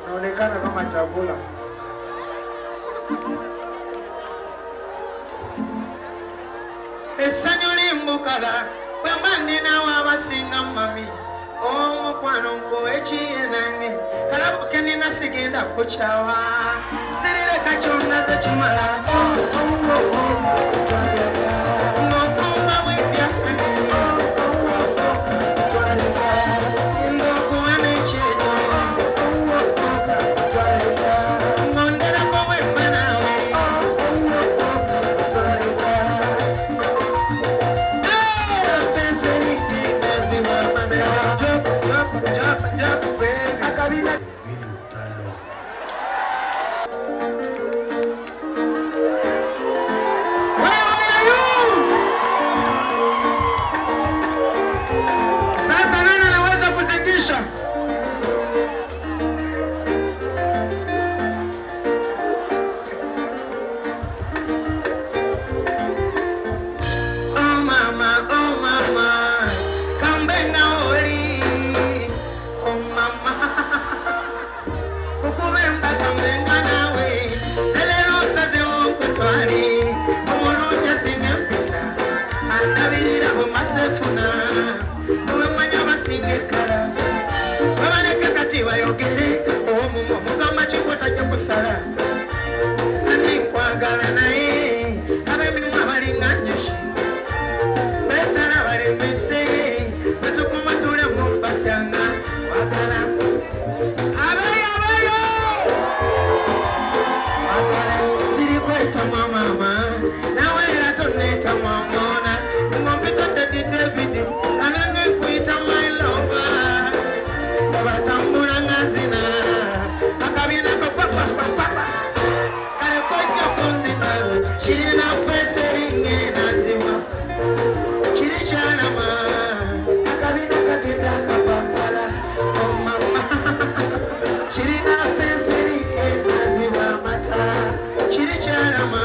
naonekana kama chakula. Esanyuli mbukala kwambandi nawe abasinga mami omukwano nkuwekiye nange kalabuke nina sigenda kukyawa sirireka kyonna ze kimala ng'ofumba bwendya ng'okuwa n'ekyejo ng'onderako bwemba nawe sasa nani anaweza kutingisha? Oh mama, kambenga oli. Oh mama, kukubemba kambenga nawe. Zelero saze okutwali, omulungi asinga empisa. Andabirira bwemasefuna, obwemanya basinga ekkala. Babaleke kati bayogere, omumwe omugamba kigwo tajja kusala. Ani nkwagala naye, ab'emimwa balinga njuki. Betala balemese, betukuma tulemu batyanga, kwagala nkuze. Abayo! Kwagala siri kwetamwa mama, nawe era tonneetamwa mwana. Ngompita Daddy David, anange nkuyita my lover. Babatambula nga zina, akabina ko kwa. Kale kojja kunzitawe, kirina mpesa eringa enaziwa. Kiri kyalama, akabina kagenda kapakala. Oh mama, kirina mpesa eringa enaziwa amata. Kiri kyalama,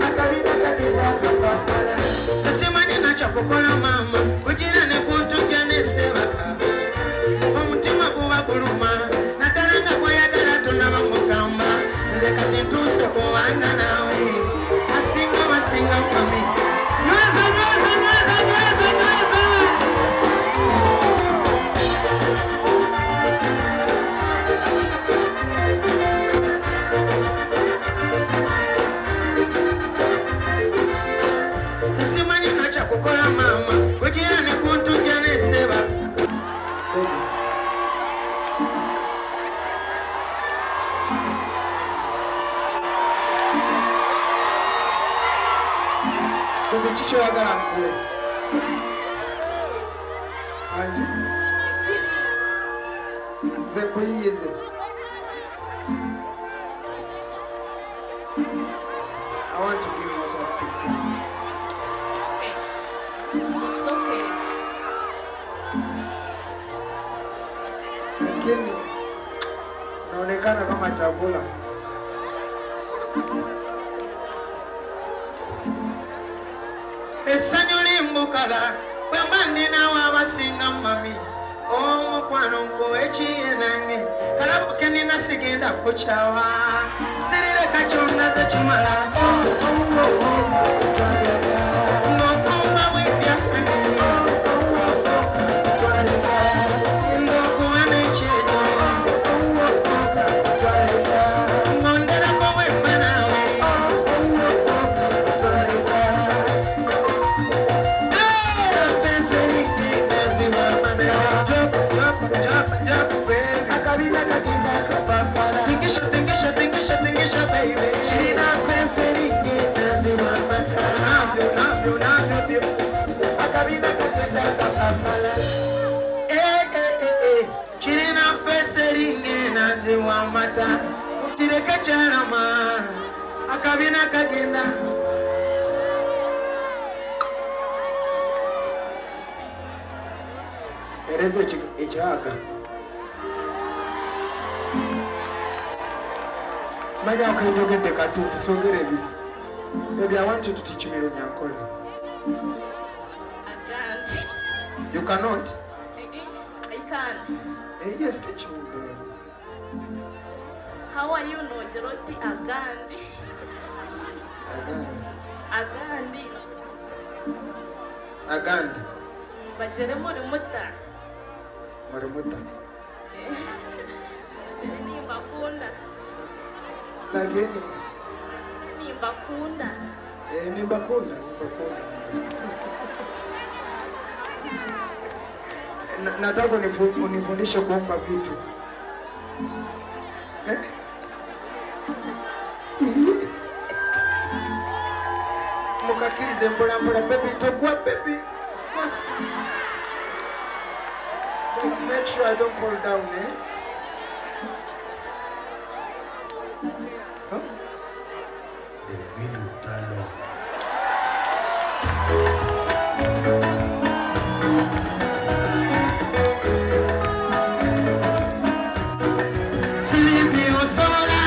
akabina kagenda kapakala. Sesimanyi nakyakukola mama, kugira ne kuntujja n'essebaka. Omutima guba guluma, naddala nga gwayagala tonaba mugamba. Nze kati ntuuse kuwanga nawe, asinga basinga mami. Nyweza! Sesimanyi nakyakukola mama, kugira ne kuntujja n'essebaka. Kumbe kiki oyagala nkuwe? Anji? Nze nkuyiyize. I want to give you something. It's okay. Lakini naonekana kama chakula. Esanyuli mbukala kwambandi nawe abasinga mami omukwano nkuwekiye nange kalabuke nina sigenda kukyawa sirireka kyonna ze kimala ng'ofumba bwendya ng'okuwa n'ekyejo ng'onderako bwemba nawe akabina kagenda kapapala tingisha baby kirina fensi eringa enaziwa amata nabyo akabina kagenda kapapala kirina fensi eringa enaziwa amata mukireke kyalama akabina kagenda ereza ekyaga manya okenjogedde katuufu sogera ebifu. Baby, I want you to teach me Runyankole. You cannot? I can. Yes, teach me. How are you no Jeroti Agandi? Agandi. Agandi. Bajere Morimuta. Morimuta. Ni Bakunda. Lageni. Ni Bakunda. Ni Bakunda. Nataka unifundishe kuomba vitu. Mukakirize mbola baby tokwa baby. Make sure I don't fall down, eh? Huh? The Vinu Talo. Silvio Sola.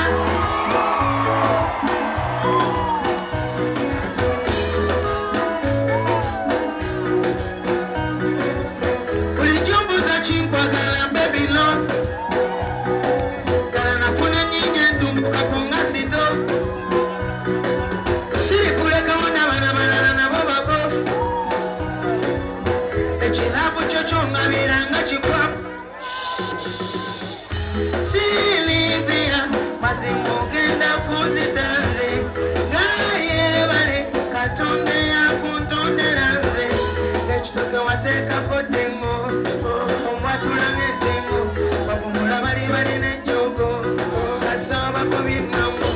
Silvia, mazimugenda kuzitanze ngaye bale katonde yakuntonderanze ekitoke wateka kotengo omwatula ngetengo babumula bali balina ejjogo kasaba kubingamu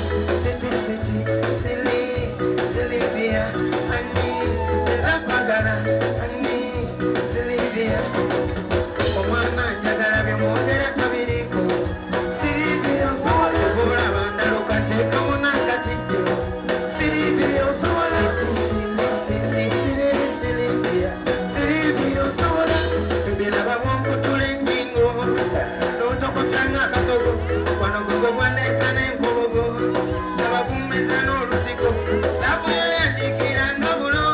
siti Silvia ani ezakwagala ani Silvia omwana njagala byemwogera tabiriko Silvio Sola bula bandalo kateekamu n'akatijjo Silvio Sola Silvio Sola ebiraba bwonkutula enjingo n'otokosanga akatogo wano gogo gwandeeta n'enkobogo tabagumeza n'olutiko labuyo yanjikiranga bulo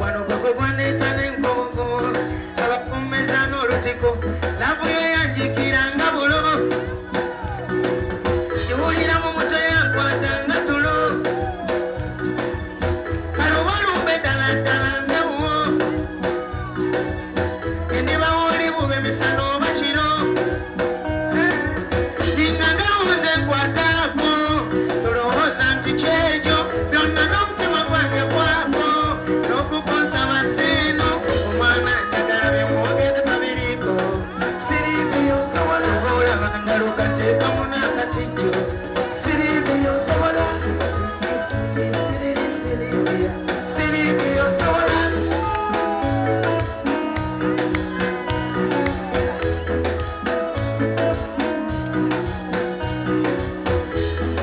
wano gogo gwandeeta n'enkobogo abakumeza n'olutiko labuyo yanjikiranga bulo giwulira mu muto yankwatanga tulo kalubalumbe ddala nzewo endibawoli bube misano oba kiro lingangawuze nkwataako tolowooza nti kyejo byonna n'omutima gwange gwako n'okukonsaba sino omwana njagala byemwogera tabiriko Silvio Sola olaba ngalo kateekamu n'akatijjo Silvio Sola Silvio Sola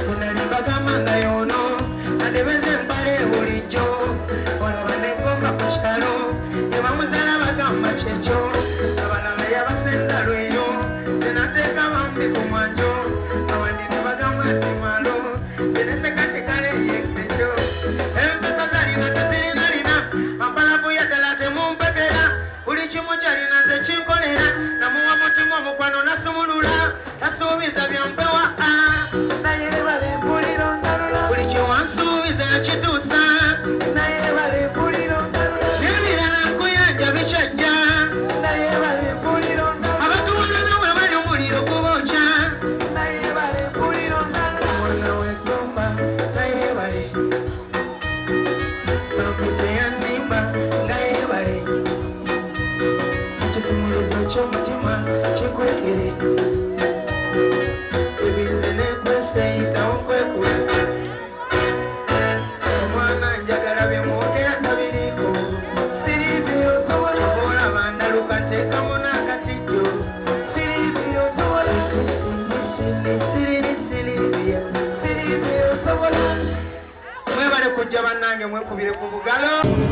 unalimbaga yono andebeze empale bulijjo olaba negomba ku kyalo yebamuzala bagamba kyekyo abalala yabasenza lweyo zenateeka bambi ku mwanjo abandi ne bagamba nti mwalo zenesekatekale yekekyo empesa zalina tezirinalina ampalavu yaddala temumpekera buli kimu kyalina nze kinkolera namuwa mutima omukwano nasumulula tasuubiza byampewa naye bale mpuliro ndalula buli kyewansuubiza kituusa naye bale mpuliro ndalula n'ebirala nkuyanja bikyajja naye bale mpuliro ndalula abatuwala nawe bali omuliro gubokya naye bale mpuliro ndalula omwana wegomba naye bale bamuteyannimba naye bale ekisumulizo ky'omutima kikwegere ebinze nekwese yitawo kwekula omwana njagala byemwogera tabiriko Silvio Sola olaba ndaluka teekamu n'akatijjo Silvio Sola mujja bannange mwekubire ku bugalo.